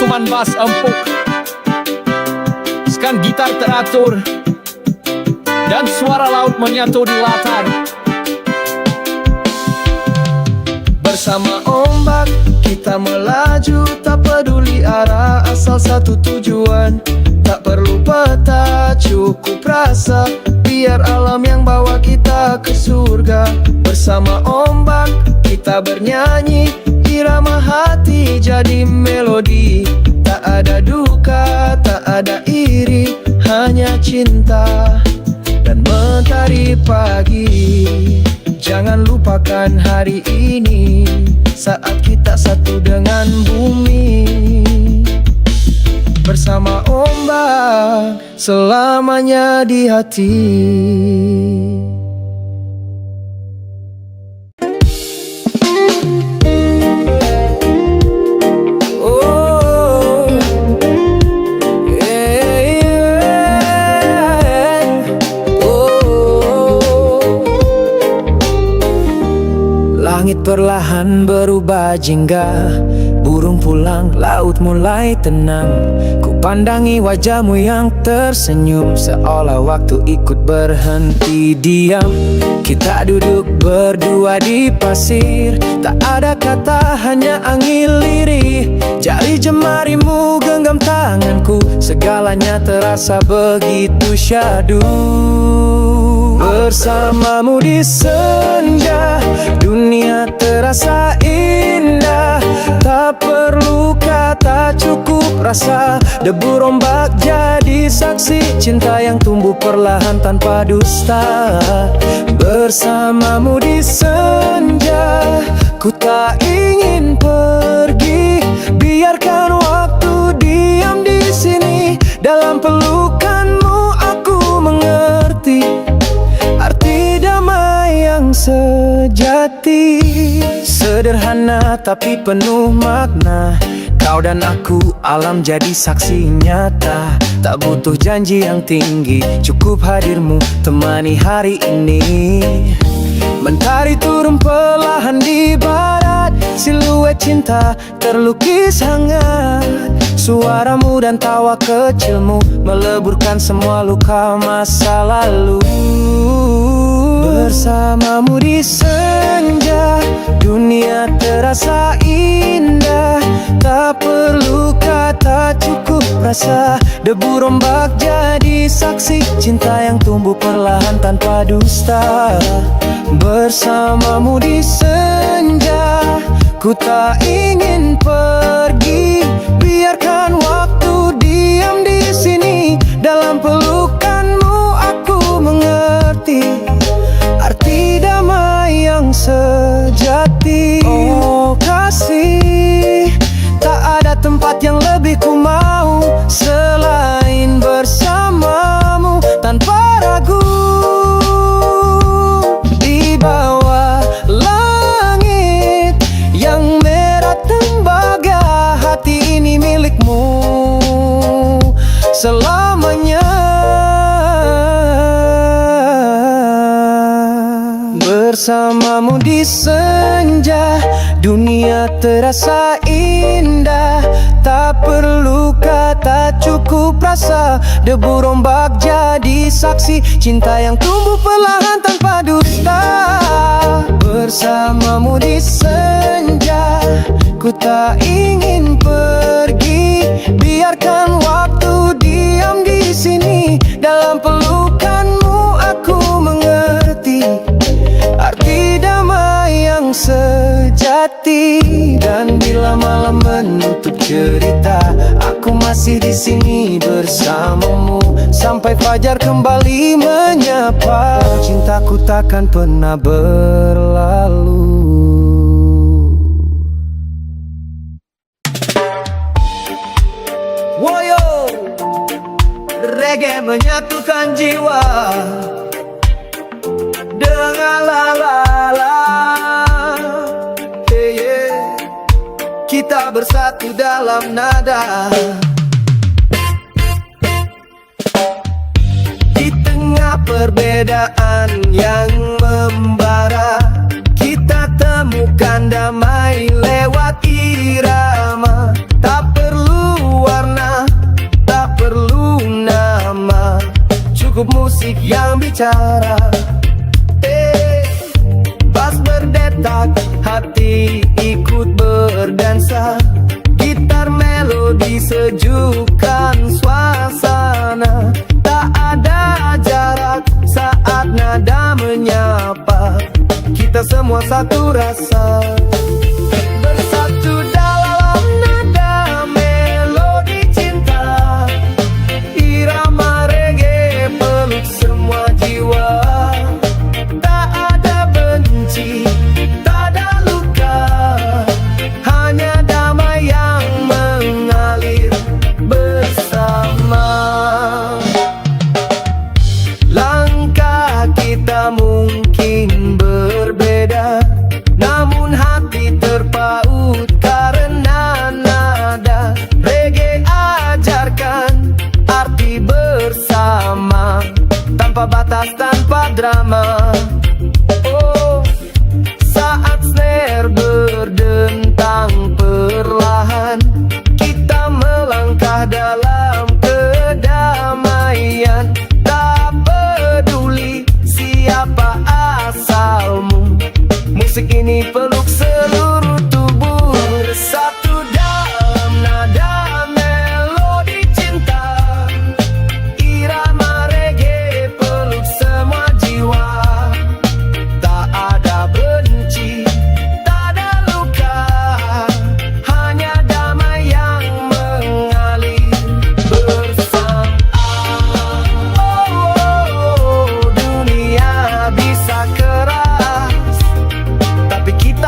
Tuman bass empuk, skan gitar teratur, dan suara laut menyatu di latar. Bersama ombak kita melaju, tak peduli arah, asal satu tujuan. Tak perlu peta, cukup rasa, biar alam yang bawa kita ke surga. Bersama ombak kita bernyanyi, irama hati jadi melodi. Tak ada duka, tak ada iri, hanya cinta dan mentari pagi. Jangan lupakan hari ini, saat kita satu dengan bumi. Bersama ombak selamanya di hati. Langit perlahan berubah jingga, burung pulang, laut mulai tenang. Ku pandangi wajahmu yang tersenyum, seolah waktu ikut berhenti diam. Kita duduk berdua di pasir, tak ada kata, hanya angin lirih. Jari jemarimu genggam tanganku, segalanya terasa begitu syahdu. Bersamamu di senja, dunia terasa indah. Tak perlu kata, cukup rasa, debur ombak jadi saksi. Cinta yang tumbuh perlahan tanpa dusta. Bersamamu di senja, ku tak ingin pergi. Biarkan waktu diam di sini, dalam pelukanmu aku mengerti arti damai yang sejati. Sederhana tapi penuh makna, kau dan aku alam jadi saksi nyata. Tak butuh janji yang tinggi, cukup hadirmu temani hari ini. Mentari turun perlahan di barat, siluet cinta terlukis hangat. Suaramu dan tawa kecilmu meleburkan semua luka masa lalu. Bersamamu di senja, dunia terasa indah. Tak perlu kata, cukup rasa. Debu rombak jadi saksi cinta yang tumbuh perlahan tanpa dusta. Bersamamu di senja, ku tak ingin pergi. Biarkan waktu diam di sini. Dalam pelukanmu aku mengerti arti damai yang sejati. Oh kasih, tak ada tempat yang lebih ku mau selain bersamamu tanpa ragu. Di bawah langit yang merah tembaga, hati ini milikmu selamanya. Bersamamu di senja, dunia terasa indah. Tak perlu kata, cukup rasa. Debu rombak jadi saksi cinta yang tumbuh perlahan tanpa dusta. Bersamamu di senja, ku tak ingin pergi. Biarkan waktu diam di sini. Dalam pelukanmu aku mengerti arti damai yang sejati. Dan bila malam menutup cerita, aku masih di sini bersamamu sampai fajar kembali menyapa. Cintaku takkan pernah berlalu. Woyo, reggae menyatukan jiwa dengan la-la-la. Hey, yeah. Kita bersatu dalam nada. Di tengah perbedaan yang membara, kita temukan damai lewat irama. Tak perlu warna, tak perlu nama, cukup musik yang bicara. Bas berdetak, hati ikut berdansa. Gitar melodi sejukkan suasana. Tak ada jarak saat nada menyapa. Kita semua satu rasa, bersatu dalam nada melodi cinta. Irama reggae peluk semua jiwa. Tak ada luka, hanya damai yang mengalir bersama. Langkah kita mungkin berbeda, namun hati terpaut karena nada. Reggae ajarkan arti bersama, tanpa batas, tanpa drama. Saat snare berdentang perlahan, kita melangkah dalam kedamaian. Tak peduli siapa asalmu, musik ini peluk seluruh tubuh. Bersatu dalam nada melodi cinta. Irama reggae peluk semua jiwa. Tak ada benci, tak ada luka, hanya damai yang mengalir bersama. Dunia bisa keras, tapi kita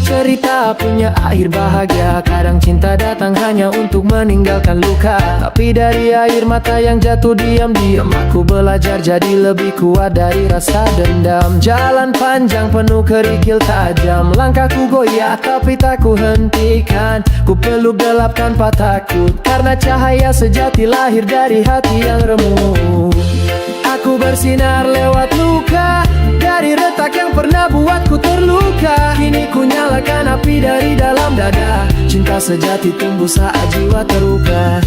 cerita punya akhir bahagia. Kadang cinta datang hanya untuk meninggalkan luka, tapi dari air mata yang jatuh diam-diam aku belajar jadi lebih kuat dari rasa dendam. Jalan panjang penuh kerikil tajam, langkahku goyah tapi tak ku hentikan. Ku peluk gelap tanpa takut, karena cahaya sejati lahir dari hati yang remuk. Aku bersinar lewat luka, dari retak yang pernah buatku terluka. Kini ku nyalakan api dari dalam dada, cinta sejati tumbuh saat jiwa terluka.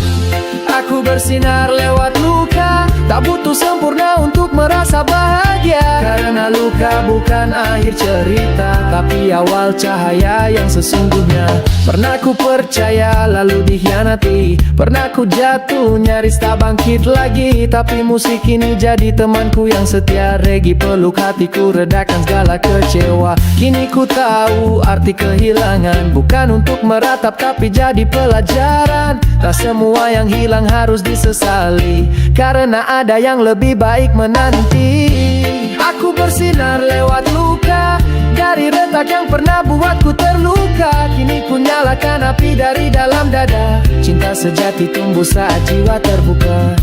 Aku bersinar lewat luka, tak butuh sempurna untuk merasa bahagia. Karena luka bukan akhir cerita, tapi awal cahaya yang sesungguhnya. Pernah ku percaya lalu dikhianati, pernah ku jatuh nyaris tak bangkit lagi, tapi musik ini jadi temanku yang setia. Regi peluk hatiku redakan segala kecewa. Kini ku tahu arti kehilangan bukan untuk meratap tapi jadi pelajaran. Tak semua yang hilang harus disesali, karena ada yang lebih baik menanti. Aku bersinar lewat luka, dari retak yang pernah buatku terluka. Kini ku nyalakan api dari dalam dada, cinta sejati tumbuh saat jiwa terbuka.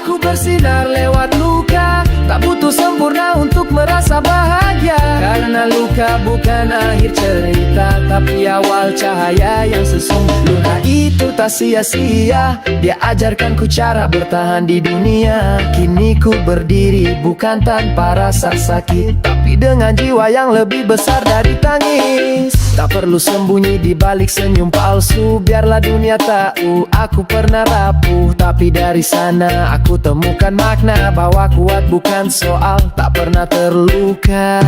Aku bersinar lewat luka, tak butuh sempurna untuk merasa bahagia. Karena luka bukan akhir cerita, tapi awal cahaya yang sesungguhnya. Luka itu tak sia-sia, dia ajarkanku cara bertahan di dunia. Kini ku berdiri bukan tanpa rasa sakit, tapi dengan jiwa yang lebih besar dari tangis. Tak perlu sembunyi di balik senyum palsu, biarlah dunia tahu aku pernah rapuh. Tapi dari sana aku temukan makna bahwa kuat bukan soal tak pernah terluka.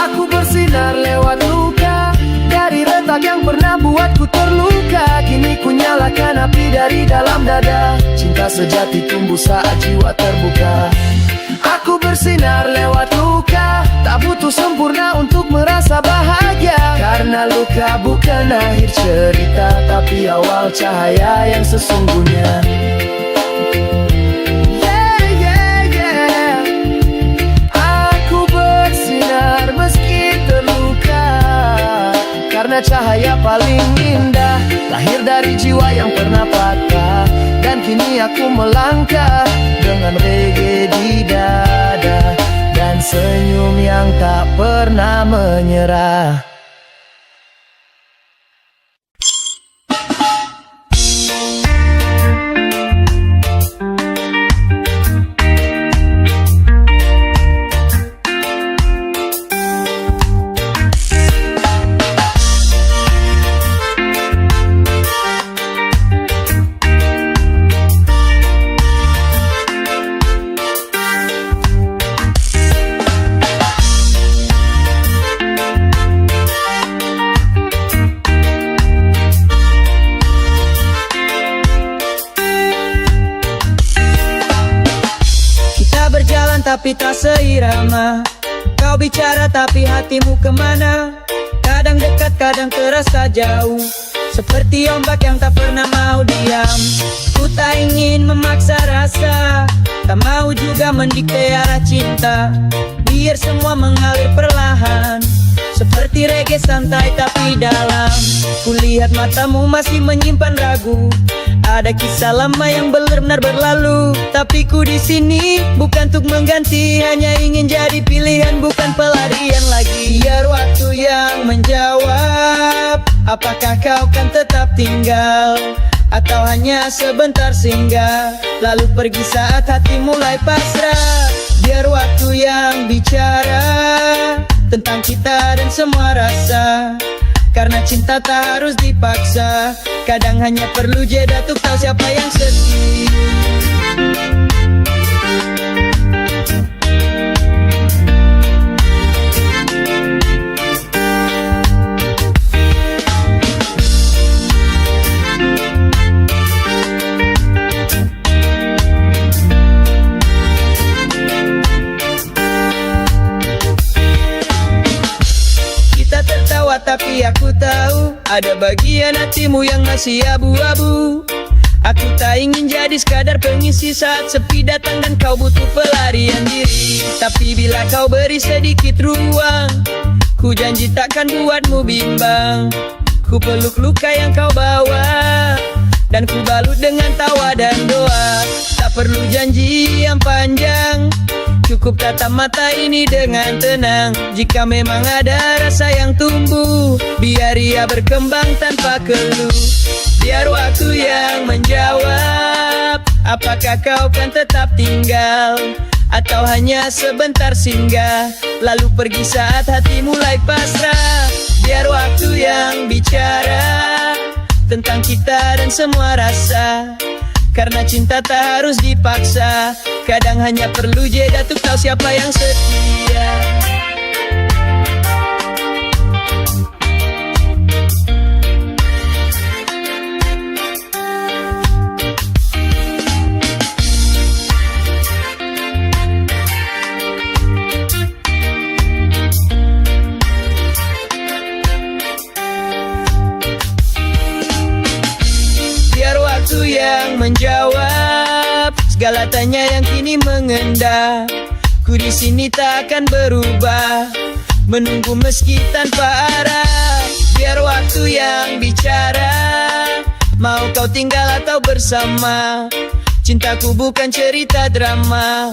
Aku bersinar lewat luka, dari retak yang pernah buatku terluka. Kini ku nyalakan api dari dalam dada, cinta sejati tumbuh saat jiwa terbuka. Aku bersinar lewat luka, tak butuh sempurna untuk merasa bahagia. Karena luka bukan akhir cerita, tapi awal cahaya yang sesungguhnya. Yeah, yeah, yeah. Aku bersinar meski terluka, karena cahaya paling indah lahir dari jiwa yang pernah patah. Dan kini aku melangkah dengan reggae di dada, dan senyum yang tak pernah menyerah. Tapi tak seirama, kau bicara tapi hatimu kemana. Kadang dekat, kadang terasa jauh, seperti ombak yang tak pernah mau diam. Ku tak ingin memaksa rasa, tak mau juga mendikte arah cinta. Biar semua mengalir perlahan, seperti reggae santai tapi dalam. Kulihat matamu masih menyimpan ragu, ada kisah lama yang benar-benar berlalu. Tapi ku di sini bukan untuk mengganti, hanya ingin jadi pilihan bukan pelarian lagi. Biar waktu yang menjawab, apakah kau kan tetap tinggal atau hanya sebentar singgah, lalu pergi saat hati mulai pasrah. Biar waktu yang bicara tentang kita dan semua rasa, karena cinta tak harus dipaksa. Kadang hanya perlu jeda untuk tahu siapa yang sedih. Tapi aku tahu ada bagian hatimu yang masih abu-abu. Aku tak ingin jadi sekadar pengisi saat sepi datang dan kau butuh pelarian diri. Tapi bila kau beri sedikit ruang, ku janji takkan buatmu bimbang. Ku peluk luka yang kau bawa, dan ku balut dengan tawa dan doa. Tak perlu janji yang panjang, cukup tatap mata ini dengan tenang. Jika memang ada rasa yang tumbuh, biar ia berkembang tanpa keluh. Biar waktu yang menjawab, apakah kau kan tetap tinggal atau hanya sebentar singgah, lalu pergi saat hati mulai pasrah. Biar waktu yang bicara tentang kita dan semua rasa, karena cinta tak harus dipaksa. Kadang hanya perlu jeda untuk tahu siapa yang setia. Yang menjawab segala tanya yang kini mengendap. Ku di sini tak akan berubah, menunggu meski tanpa arah. Biar waktu yang bicara, mau kau tinggal atau bersama. Cintaku bukan cerita drama,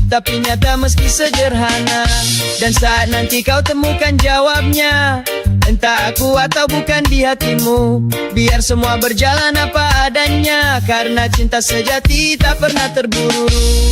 tapi nyata meski sederhana. Dan saat nanti kau temukan jawabnya, entah aku atau bukan di hatimu, biar semua berjalan apa adanya. Karena cinta sejati tak pernah terburu.